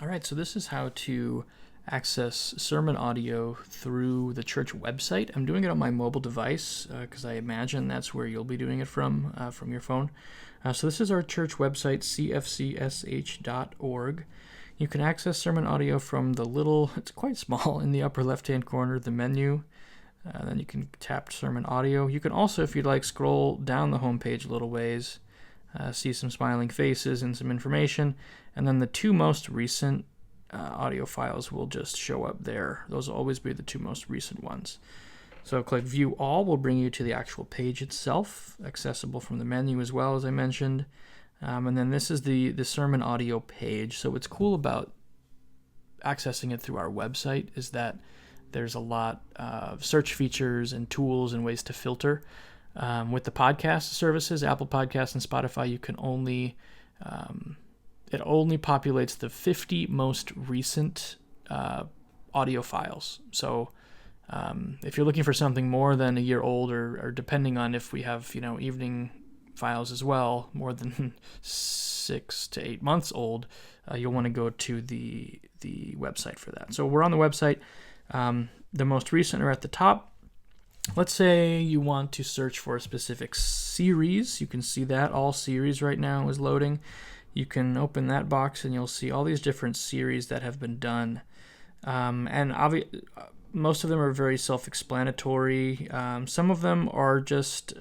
All right, so this is how to access sermon audio through the church website. I'm doing it on my mobile device because I imagine that's where you'll be doing it from your phone. So this is our church website, cfcsh.org. You can access sermon audio from the little, it's quite small, in the upper left-hand corner, the menu. Then you can tap sermon audio. You can also, if you'd like, scroll down the homepage a little ways, see some smiling faces and some information, and then the two most recent audio files will just show up there. Those will always be the two most recent ones. So click View All will bring you to the actual page itself, accessible from the menu as well, as I mentioned. And then this is the sermon audio page. So what's cool about accessing it through our website is that there's a lot of search features and tools and ways to filter. With the podcast services, Apple Podcasts and Spotify, you can only it only populates the 50 most recent audio files. So if you're looking for something more than a year old, or depending on if we have evening files as well, more than 6 to 8 months old, you'll want to go to the website for that. So we're on the website. The most recent are at the top. Let's say you want to search for a specific series. You can see that all series right now is loading. You can open that box and you'll see all these different series that have been done. Most of them are very self-explanatory. Some of them are just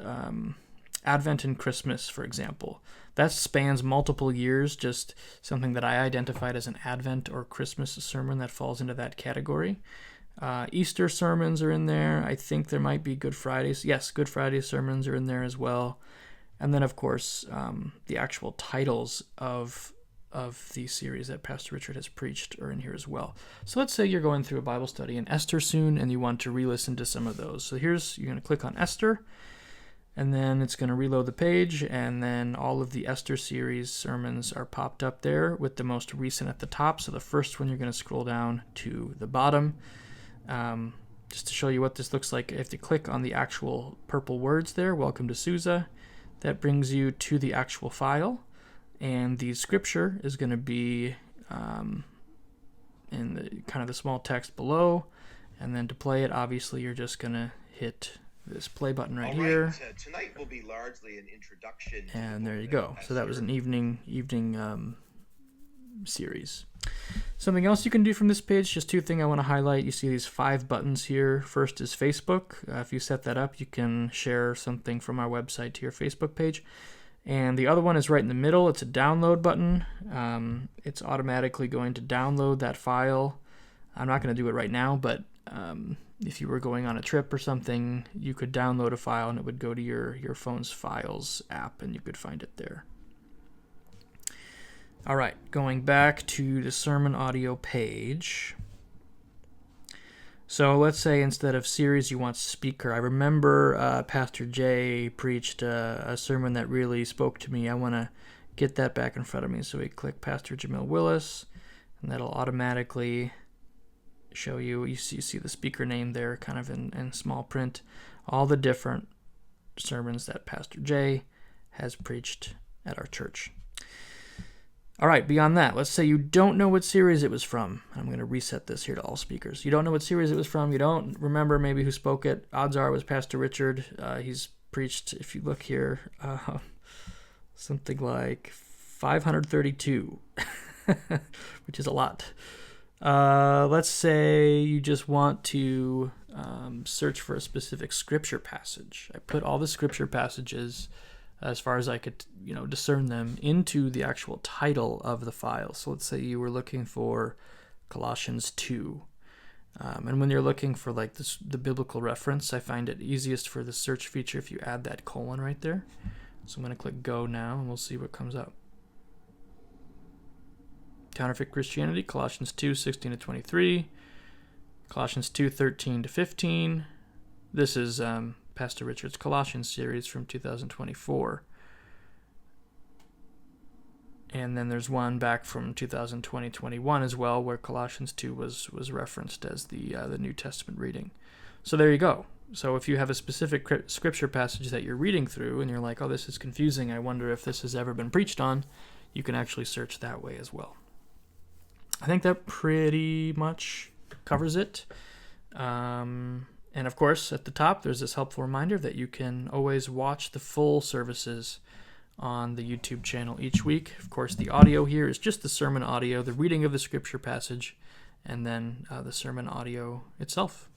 Advent and Christmas, for example. That spans multiple years, just something that I identified as an Advent or Christmas sermon that falls into that category. Easter sermons are in there. I think there might be Good Fridays. Yes, Good Friday sermons are in there as well. And then, of course, the actual titles of the series that Pastor Richard has preached are in here as well. So let's say you're going through a Bible study in Esther soon and you want to re-listen to some of those. So you're going to click on Esther, and then it's going to reload the page, and then all of the Esther series sermons are popped up there with the most recent at the top. So the first one, you're going to scroll down to the bottom. Just to show you what this looks like, if you click on the actual purple words there, Welcome to Susa, that brings you to the actual file, and the scripture is going to be in the kind of the small text below. And then to play it, obviously you're just going to hit this play button right here. Tonight will be largely an introduction. And there you go. So that was an evening series. Something else you can do from this page, just two things I want to highlight. You see these 5 buttons here. First is Facebook. If you set that up, you can share something from our website to your Facebook page. And the other one is right in the middle. It's a download button. It's automatically going to download that file. I'm not going to do it right now, but if you were going on a trip or something, you could download a file and it would go to your phone's Files app and you could find it there. All right, going back to the sermon audio page. So let's say instead of series, you want speaker. I remember Pastor Jay preached a sermon that really spoke to me. I want to get that back in front of me. So we click Pastor Jamil Willis, and that'll automatically show you. You see the speaker name there, kind of in small print. All the different sermons that Pastor Jay has preached at our church. All right, beyond that, let's say you don't know what series it was from. I'm going to reset this here to all speakers. You don't know what series it was from. You don't remember maybe who spoke it. Odds are it was Pastor Richard. He's preached, if you look here, something like 532, which is a lot. Let's say you just want to search for a specific scripture passage. I put all the scripture passages, as far as I could, discern them, into the actual title of the file. So let's say you were looking for Colossians 2. And when you're looking for the biblical reference, I find it easiest for the search feature if you add that colon right there. So I'm going to click Go now, and we'll see what comes up. Counterfeit Christianity, Colossians 2, 16 to 23. Colossians 2, 13 to 15. This is Pastor Richard's Colossians series from 2024. And then there's one back from 2020-21 as well, where Colossians 2 was referenced as the New Testament reading. So there you go. So if you have a specific scripture passage that you're reading through and you're like, oh, this is confusing, I wonder if this has ever been preached on, you can actually search that way as well. think that pretty much covers it. And of course, at the top, there's this helpful reminder that you can always watch the full services on the YouTube channel each week. Of course, the audio here is just the sermon audio, the reading of the scripture passage, and then the sermon audio itself.